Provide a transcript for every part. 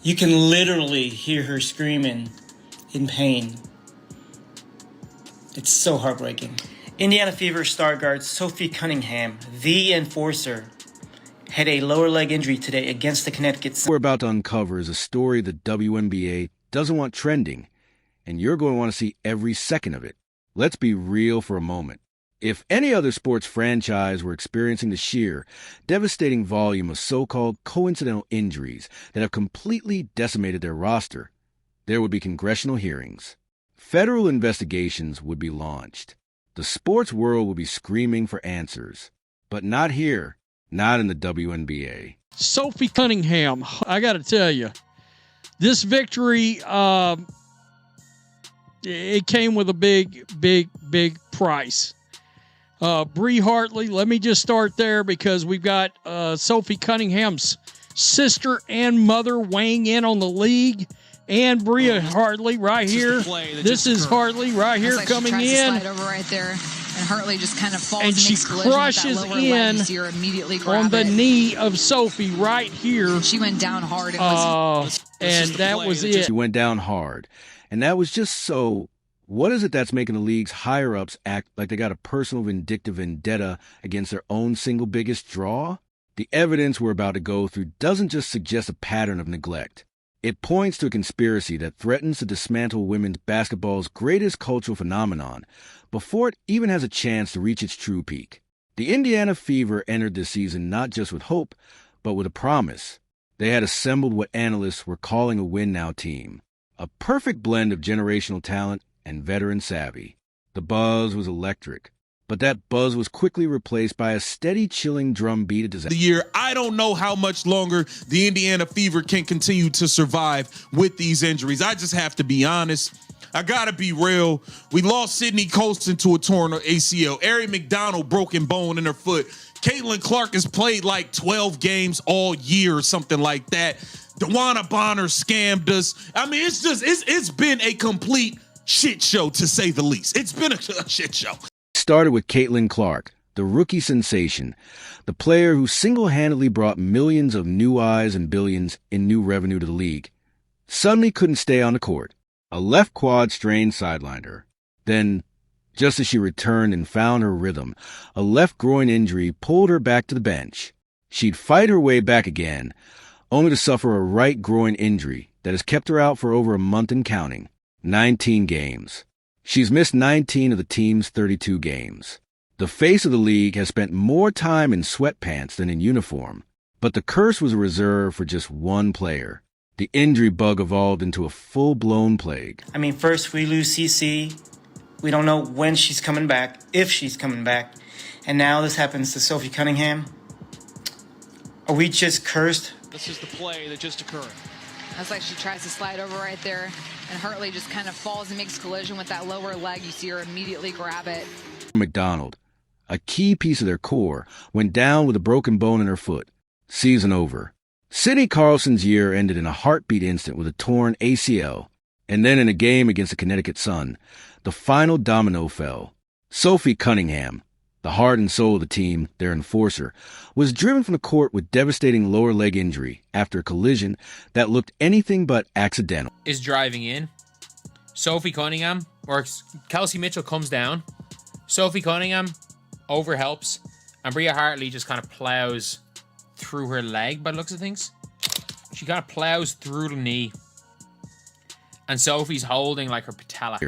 You can literally hear her screaming in pain. It's so heartbreaking. Indiana Fever star guard Sophie Cunningham, the enforcer, had a lower leg injury today against the Connecticut Sun. What we're about to uncover is a story the WNBA doesn't want trending, and you're going to want to see every second of it. Let's be real for a moment. If any other sports franchise were experiencing the sheer, devastating volume of so-called coincidental injuries that have completely decimated their roster, there would be congressional hearings. Federal investigations would be launched. The sports world would be screaming for answers. But not here, not in the WNBA. Sophie Cunningham, I got to tell you, this victory, it came with a big price. Bree Hartley, let me just start there because we've got Sophie Cunningham's sister and mother weighing in on the league, and Bria Hartley right here. This is Hartley right here coming in. To slide over right there, and Hartley just kind of falls and she crushes in on the knee of Sophie right here. She went down hard. And that was it. She went down hard, and that was just so. What is it that's making the league's higher-ups act like they got a personal vindictive vendetta against their own single biggest draw? The evidence we're about to go through doesn't just suggest a pattern of neglect. It points to a conspiracy that threatens to dismantle women's basketball's greatest cultural phenomenon before it even has a chance to reach its true peak. The Indiana Fever entered this season not just with hope, but with a promise. They had assembled what analysts were calling a win-now team, a perfect blend of generational talent and veteran savvy. The buzz was electric, but that buzz was quickly replaced by a steady, chilling drum beat of disaster. The year, I don't know how much longer the Indiana Fever can continue to survive with these injuries. I just have to be honest. I gotta be real. We lost Sydney Colston to a torn ACL. Ari McDonald, broken bone in her foot. Caitlin Clark has played like 12 games all year or something like that. DeWanna Bonner scammed us. I mean, it's been a complete shit show, to say the least. It's been a shit show. Started with Caitlin Clark, the rookie sensation, the player who single-handedly brought millions of new eyes and billions in new revenue to the league. Suddenly couldn't stay on the court. A left quad strain sidelined her. Then, just as she returned and found her rhythm, a left groin injury pulled her back to the bench. She'd fight her way back again, only to suffer a right groin injury that has kept her out for over a month and counting. 19 games. She's missed 19 of the team's 32 games. The face of the league has spent more time in sweatpants than in uniform, but the curse was reserved for just one player. The injury bug evolved into a full-blown plague. I mean, first we lose CC. We don't know when she's coming back, if she's coming back. And now this happens to Sophie Cunningham. Are we just cursed? This is the play that just occurred. That's like she tries to slide over right there, and Hartley just kind of falls and makes collision with that lower leg. You see her immediately grab it. McDonald, a key piece of their core, went down with a broken bone in her foot. Season over. Sydney Carlson's year ended in a heartbeat instant with a torn ACL. And then in a game against the Connecticut Sun, the final domino fell. Sophie Cunningham, the heart and soul of the team, their enforcer, was driven from the court with devastating lower leg injury after a collision that looked anything but accidental. Is driving in. Sophie Cunningham, or Kelsey Mitchell comes down. Sophie Cunningham overhelps, and Bria Hartley just kind of plows through her leg by the looks of things. She kind of plows through the knee. And Sophie's holding like her patella.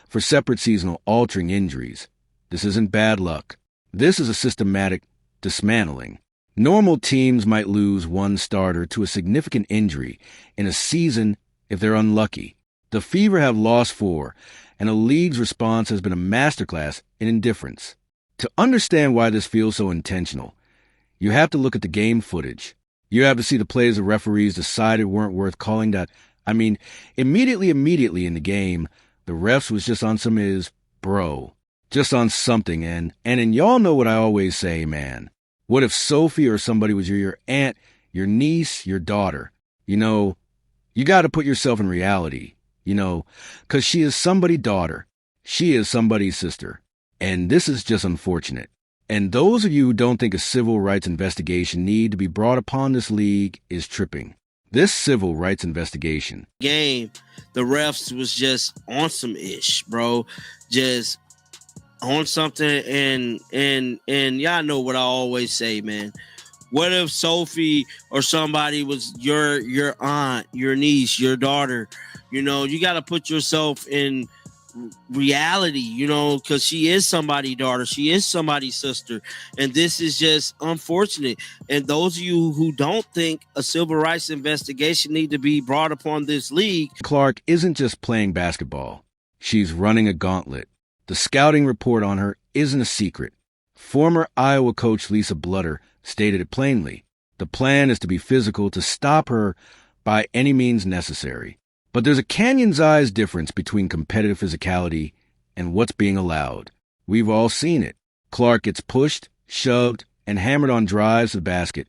For separate seasonal altering injuries. This isn't bad luck. This is a systematic dismantling. Normal teams might lose one starter to a significant injury in a season if they're unlucky. The Fever have lost 4, and the league's response has been a masterclass in indifference. To understand why this feels so intentional, you have to look at the game footage. You have to see the plays the referees decided weren't worth calling that. I mean, immediately in the game, the refs was just on some just on something, and y'all know what I always say, man. What if Sophie or somebody was your aunt, your niece, your daughter? You know, you got to put yourself in reality, because she is somebody's daughter. She is somebody's sister. And this is just unfortunate. And those of you who don't think a civil rights investigation need to be brought upon this league is tripping. This civil rights investigation. Game, the refs was just on some ish, bro. Just on something, and y'all know what I always say, man. What if Sophie or somebody was your aunt, your niece, your daughter? You know, you got to put yourself in reality, you know, because she is somebody's daughter, she is somebody's sister, and this is just unfortunate. And those of you who don't think a civil rights investigation need to be brought upon this league, Clark isn't just playing basketball. She's running a gauntlet. The scouting report on her isn't a secret. Former Iowa coach Lisa Blutter stated it plainly. The plan is to be physical, to stop her by any means necessary. But there's a canyon's eyes difference between competitive physicality and what's being allowed. We've all seen it. Clark gets pushed, shoved, and hammered on drives to the basket,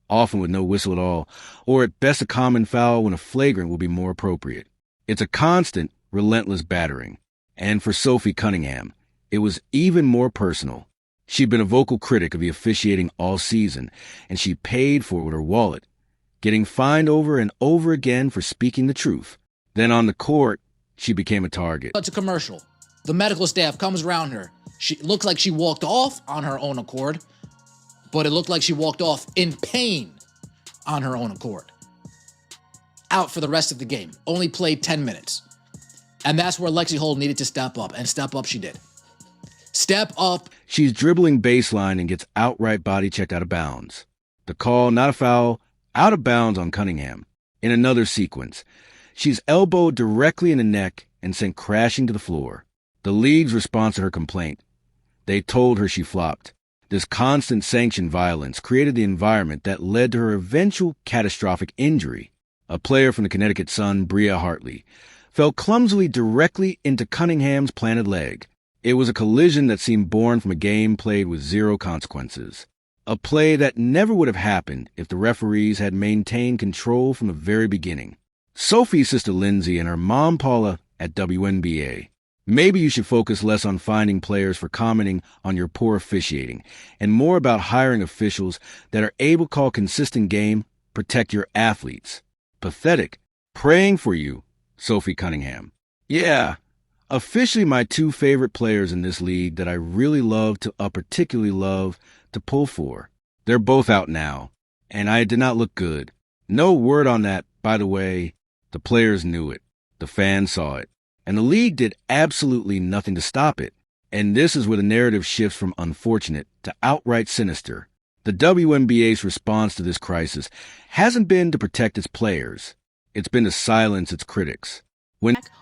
often with no whistle at all, or at best a common foul when a flagrant will be more appropriate. It's a constant, relentless battering. And for Sophie Cunningham, it was even more personal. She'd been a vocal critic of the officiating all season, and she paid for it with her wallet, getting fined over and over again for speaking the truth. Then on the court, she became a target. It's a commercial. The medical staff comes around her. She looks like she walked off on her own accord, but it looked like she walked off in pain on her own accord. Out for the rest of the game. Only played 10 minutes. And that's where Lexi Holt needed to step up, and step up she did. Step up. She's dribbling baseline and gets outright body checked out of bounds. The call, not a foul, out of bounds on Cunningham. In another sequence, she's elbowed directly in the neck and sent crashing to the floor. The league's response to her complaint. They told her she flopped. This constant sanctioned violence created the environment that led to her eventual catastrophic injury. A player from the Connecticut Sun, Bria Hartley, fell clumsily directly into Cunningham's planted leg. It was a collision that seemed born from a game played with zero consequences. A play that never would have happened if the referees had maintained control from the very beginning. Sophie's sister Lindsay and her mom Paula at WNBA. Maybe you should focus less on finding players for commenting on your poor officiating and more about hiring officials that are able to call consistent game, protect your athletes. Pathetic. Praying for you, Sophie Cunningham. Yeah, officially my two favorite players in this league that I really particularly love to pull for. They're both out now, and I did not look good. No word on that, by the way. The players knew it. The fans saw it. And the league did absolutely nothing to stop it. And this is where the narrative shifts from unfortunate to outright sinister. The WNBA's response to this crisis hasn't been to protect its players. It's been to silence its critics.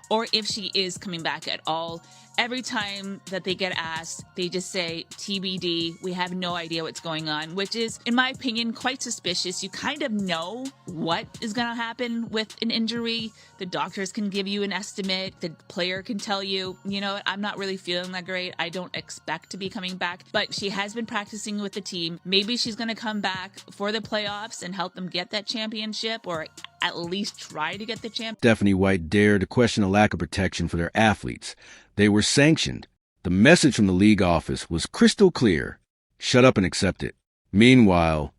Or if she is coming back at all, every time that they get asked, they just say TBD. We have no idea what's going on, which is, in my opinion, quite suspicious. You kind of know what is going to happen with an injury. The doctors can give you an estimate. The player can tell you, you know, I'm not really feeling that great. I don't expect to be coming back, but she has been practicing with the team. Maybe she's going to come back for the playoffs and help them get that championship, or at least try to get the champ. Stephanie White dared to question a lack of protection for their athletes. They were sanctioned. The message from the league office was crystal clear. Shut up and accept it. Meanwhile,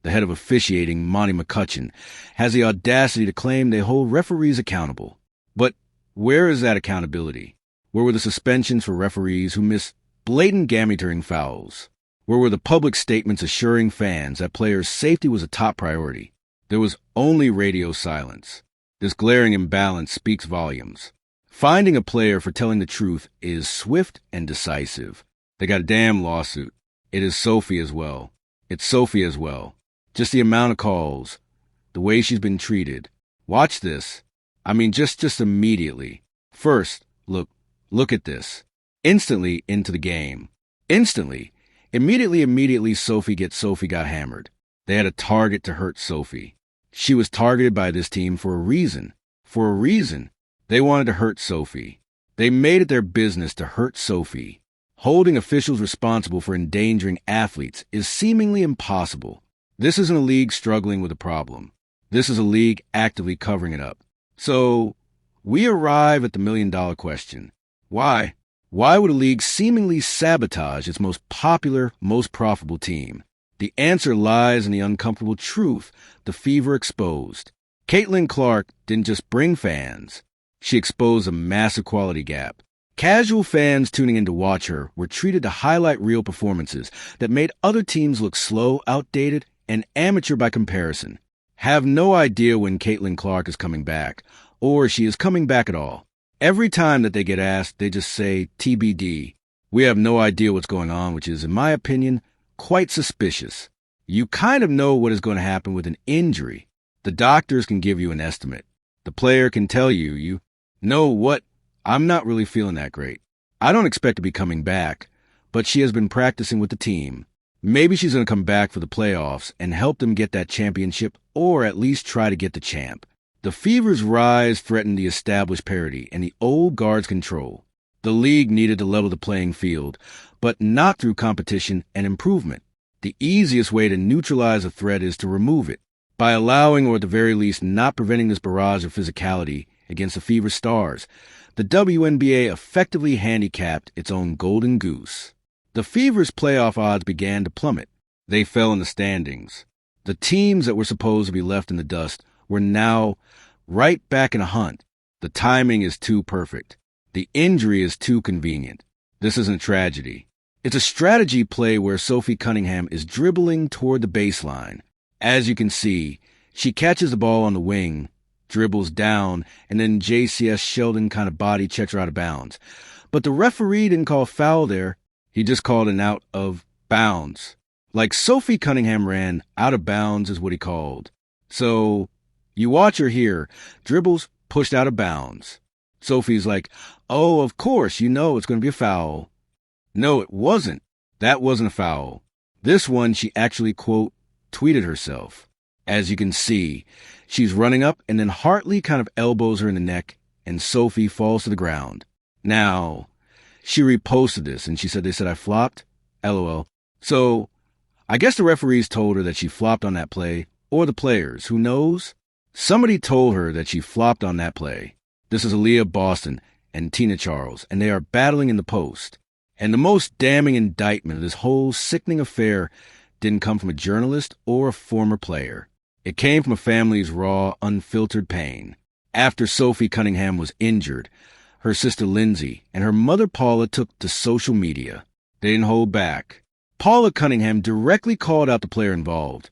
the head of officiating, Monty McCutcheon, has the audacity to claim they hold referees accountable. But where is that accountability? Where were the suspensions for referees who miss blatant gameteering fouls? Where were the public statements assuring fans that players' safety was a top priority? There was only radio silence. This glaring imbalance speaks volumes. Finding a player for telling the truth is swift and decisive. They got a damn lawsuit. It is Sophie as well. It's Sophie as well. Just the amount of calls, the way she's been treated. Watch this. I mean, just immediately. First, look at this. Instantly into the game. Instantly. Immediately, Sophie got hammered. They had a target to hurt Sophie. She was targeted by this team for a reason. For a reason. They wanted to hurt Sophie. They made it their business to hurt Sophie. Holding officials responsible for endangering athletes is seemingly impossible. This isn't a league struggling with a problem. This is a league actively covering it up. So, we arrive at the million-dollar question. Why? Why would a league seemingly sabotage its most popular, most profitable team? The answer lies in the uncomfortable truth, the fever exposed. Caitlin Clark didn't just bring fans, she exposed a massive quality gap. Casual fans tuning in to watch her were treated to highlight reel performances that made other teams look slow, outdated, and amateur by comparison. Have no idea when Caitlin Clark is coming back, or she is coming back at all. Every time that they get asked, they just say TBD. We have no idea what's going on, which is, in my opinion, quite suspicious. You kind of know what is going to happen with an injury. The doctors can give you an estimate. The player can tell you, you know what, I'm not really feeling that great. I don't expect to be coming back, but she has been practicing with the team. Maybe she's going to come back for the playoffs and help them get that championship, or at least try to get the champ. The Fever's rise threatened the established parity and the old guard's control. The league needed to level the playing field, but not through competition and improvement. The easiest way to neutralize a threat is to remove it, by allowing, or at the very least not preventing, this barrage of physicality against the Fever stars. The WNBA effectively handicapped its own golden goose. The Fever's playoff odds began to plummet. They fell in the standings. The teams that were supposed to be left in the dust were now right back in a hunt. The timing is too perfect. The injury is too convenient. This isn't a tragedy. It's a strategy play where Sophie Cunningham is dribbling toward the baseline. As you can see, she catches the ball on the wing, dribbles down, and then JCS Sheldon kind of body checks her out of bounds. But the referee didn't call foul there. He just called an out of bounds. Like Sophie Cunningham ran out of bounds is what he called. So you watch her here, dribbles pushed out of bounds. Sophie's like, oh, of course, you know it's going to be a foul. No, it wasn't. That wasn't a foul. This one, she actually, quote, tweeted herself. As you can see, she's running up and then Hartley kind of elbows her in the neck and Sophie falls to the ground. Now, she reposted this and she said, they said I flopped? LOL. So, I guess the referees told her that she flopped on that play, or the players, who knows? Somebody told her that she flopped on that play. This is Aaliyah Boston and Tina Charles, and they are battling in the post. And the most damning indictment of this whole sickening affair didn't come from a journalist or a former player. It came from a family's raw, unfiltered pain. After Sophie Cunningham was injured, her sister Lindsay and her mother Paula took to social media. They didn't hold back. Paula Cunningham directly called out the player involved,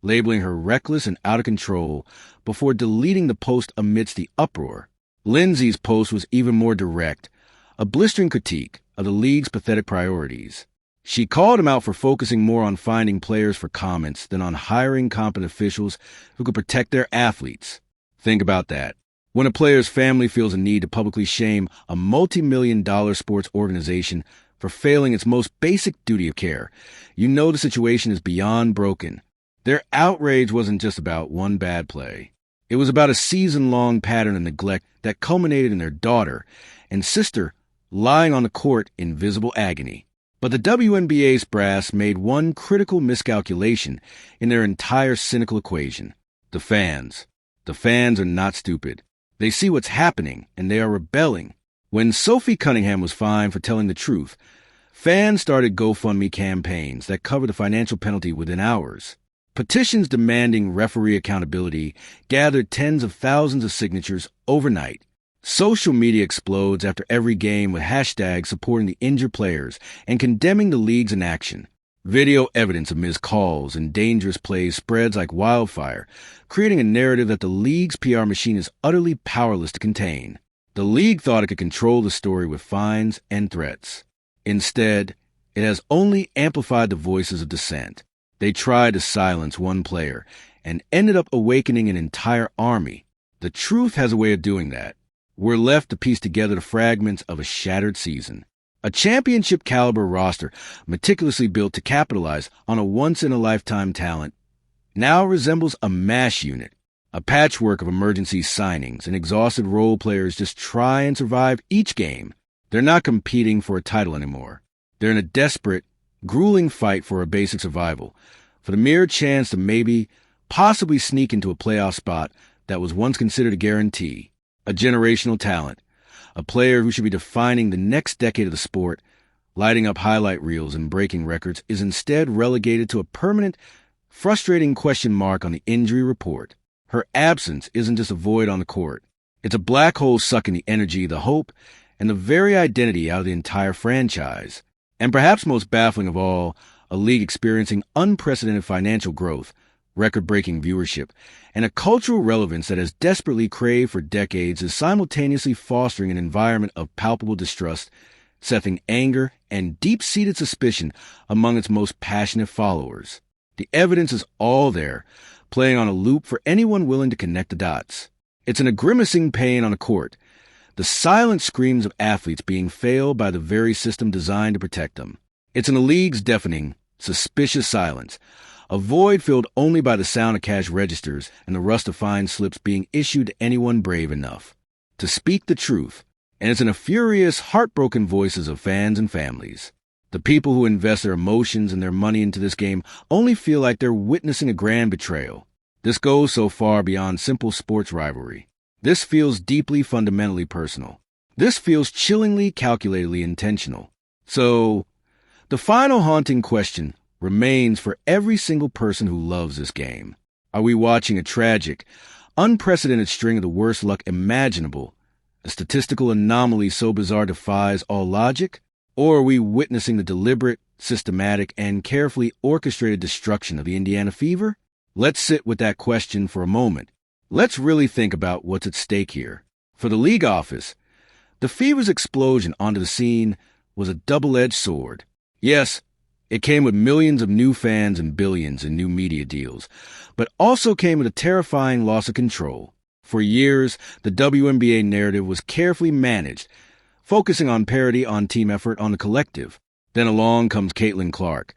labeling her reckless and out of control before deleting the post amidst the uproar. Lindsay's post was even more direct, a blistering critique of the league's pathetic priorities. She called him out for focusing more on finding players for comments than on hiring competent officials who could protect their athletes. Think about that. When a player's family feels a need to publicly shame a multi-million-dollar sports organization for failing its most basic duty of care, you know the situation is beyond broken. Their outrage wasn't just about one bad play. It was about a season-long pattern of neglect that culminated in their daughter and sister lying on the court in visible agony. But the WNBA's brass made one critical miscalculation in their entire cynical equation. The fans. The fans are not stupid. They see what's happening, and they are rebelling. When Sophie Cunningham was fined for telling the truth, fans started GoFundMe campaigns that covered the financial penalty within hours. Petitions demanding referee accountability gathered tens of thousands of signatures overnight. Social media explodes after every game with hashtags supporting the injured players and condemning the league's inaction. Video evidence of missed calls and dangerous plays spreads like wildfire, creating a narrative that the league's PR machine is utterly powerless to contain. The league thought it could control the story with fines and threats. Instead, it has only amplified the voices of dissent. They tried to silence one player and ended up awakening an entire army. The truth has a way of doing that. We're left to piece together the fragments of a shattered season. A championship-caliber roster meticulously built to capitalize on a once-in-a-lifetime talent now resembles a MASH unit, a patchwork of emergency signings and exhausted role players just try and survive each game. They're not competing for a title anymore. They're in a desperate, grueling fight for a basic survival, for the mere chance to possibly sneak into a playoff spot that was once considered a guarantee. A generational talent, a player who should be defining the next decade of the sport, lighting up highlight reels and breaking records, is instead relegated to a permanent, frustrating question mark on the injury report. Her absence isn't just a void on the court. It's a black hole sucking the energy, the hope, and the very identity out of the entire franchise. And perhaps most baffling of all, a league experiencing unprecedented financial growth, record-breaking viewership, and a cultural relevance that has desperately craved for decades is simultaneously fostering an environment of palpable distrust, setting anger and deep-seated suspicion among its most passionate followers. The evidence is all there, playing on a loop for anyone willing to connect the dots. It's a grimacing pain on the court, the silent screams of athletes being failed by the very system designed to protect them. It's in the league's deafening, suspicious silence, a void filled only by the sound of cash registers and the rust of fine slips being issued to anyone brave enough to speak the truth. And it's in the furious, heartbroken voices of fans and families. The people who invest their emotions and their money into this game only feel like they're witnessing a grand betrayal. This goes so far beyond simple sports rivalry. This feels deeply fundamentally personal. This feels chillingly calculatedly intentional. So, the final haunting question remains for every single person who loves this game. Are we watching a tragic, unprecedented string of the worst luck imaginable, a statistical anomaly so bizarre defies all logic? Or are we witnessing the deliberate, systematic, and carefully orchestrated destruction of the Indiana Fever? Let's sit with that question for a moment. Let's really think about what's at stake here. For the league office, the Fever's explosion onto the scene was a double-edged sword. Yes, it came with millions of new fans and billions in new media deals, but also came with a terrifying loss of control. For years, the WNBA narrative was carefully managed, focusing on parity, on team effort, on the collective. Then along comes Caitlin Clark,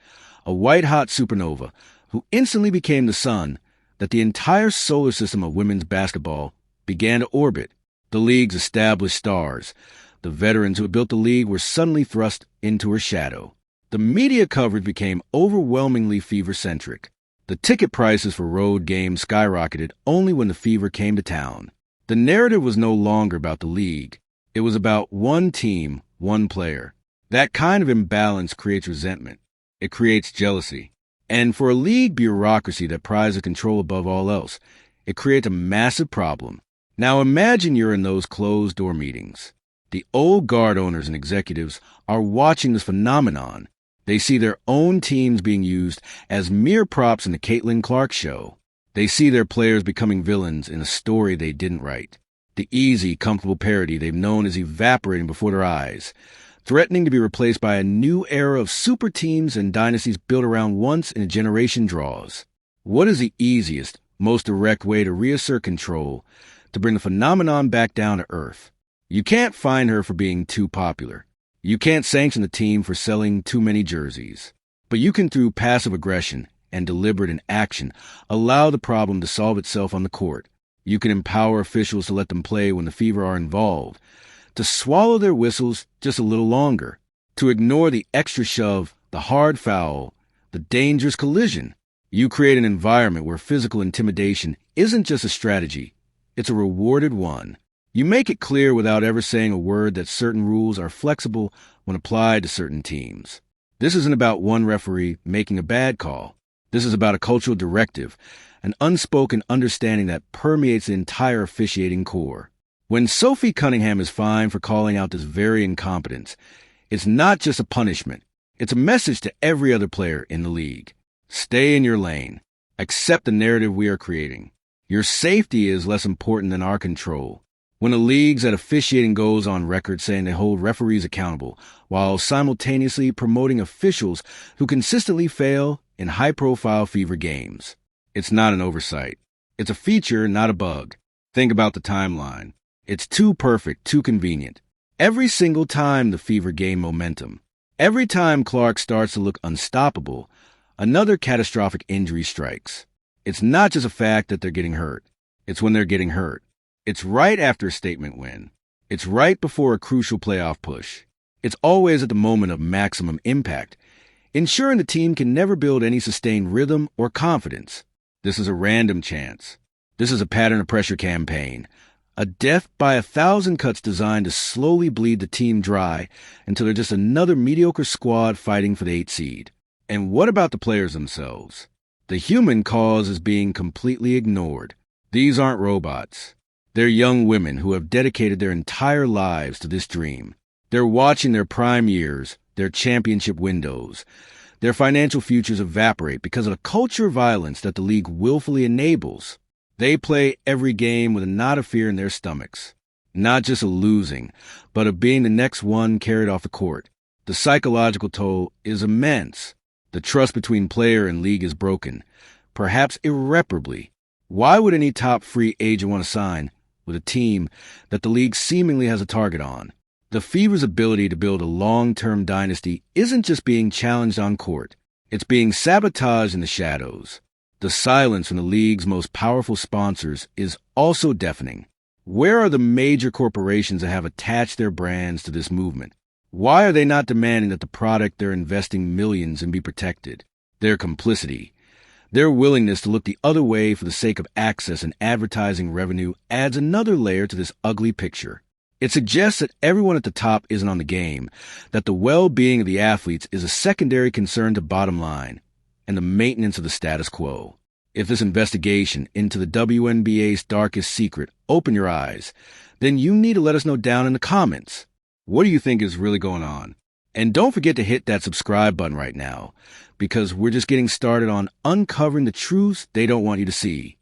a white-hot supernova, who instantly became the sun that the entire solar system of women's basketball began to orbit. The league's established stars, the veterans who had built the league, were suddenly thrust into her shadow. The media coverage became overwhelmingly Fever-centric. The ticket prices for road games skyrocketed only when the Fever came to town. The narrative was no longer about the league. It was about one team, one player. That kind of imbalance creates resentment. It creates jealousy. And for a league bureaucracy that prizes control above all else, it creates a massive problem. Now imagine you're in those closed-door meetings. The old guard owners and executives are watching this phenomenon. They see their own teams being used as mere props in the Caitlin Clark show. They see their players becoming villains in a story they didn't write. The easy, comfortable parody they've known is evaporating before their eyes, threatening to be replaced by a new era of super teams and dynasties built around once-in-a-generation draws. What is the easiest, most direct way to reassert control, to bring the phenomenon back down to earth? You can't fine her for being too popular. You can't sanction the team for selling too many jerseys. But you can, through passive aggression and deliberate inaction, allow the problem to solve itself on the court. You can empower officials to let them play when the Fever are involved, to swallow their whistles just a little longer, to ignore the extra shove, the hard foul, the dangerous collision. You create an environment where physical intimidation isn't just a strategy, it's a rewarded one. You make it clear without ever saying a word that certain rules are flexible when applied to certain teams. This isn't about one referee making a bad call. This is about a cultural directive, an unspoken understanding that permeates the entire officiating core. When Sophie Cunningham is fined for calling out this very incompetence, it's not just a punishment. It's a message to every other player in the league. Stay in your lane. Accept the narrative we are creating. Your safety is less important than our control. When the leagues at officiating goes on record saying they hold referees accountable while simultaneously promoting officials who consistently fail in high-profile Fever games, it's not an oversight. It's a feature, not a bug. Think about the timeline. It's too perfect, too convenient. Every single time the Fever gain momentum, every time Clark starts to look unstoppable, another catastrophic injury strikes. It's not just a fact that they're getting hurt. It's when they're getting hurt. It's right after a statement win. It's right before a crucial playoff push. It's always at the moment of maximum impact, ensuring the team can never build any sustained rhythm or confidence. This is a random chance. This is a pattern of pressure campaign, a death by 1,000 cuts designed to slowly bleed the team dry until they're just another mediocre squad fighting for the 8th seed. And what about the players themselves? The human cause is being completely ignored. These aren't robots. They're young women who have dedicated their entire lives to this dream. They're watching their prime years, their championship windows, their financial futures evaporate because of the culture of violence that the league willfully enables. They play every game with a knot of fear in their stomachs. Not just of losing, but of being the next one carried off the court. The psychological toll is immense. The trust between player and league is broken, perhaps irreparably. Why would any top free agent want to sign with a team that the league seemingly has a target on? The Fever's ability to build a long-term dynasty isn't just being challenged on court. It's being sabotaged in the shadows. The silence from the league's most powerful sponsors is also deafening. Where are the major corporations that have attached their brands to this movement? Why are they not demanding that the product they're investing millions in be protected? Their complicity, their willingness to look the other way for the sake of access and advertising revenue adds another layer to this ugly picture. It suggests that everyone at the top isn't on the game, that the well-being of the athletes is a secondary concern to bottom line and the maintenance of the status quo. If this investigation into the WNBA's darkest secret opened your eyes, then you need to let us know down in the comments. What do you think is really going on? And don't forget to hit that subscribe button right now, because we're just getting started on uncovering the truths they don't want you to see.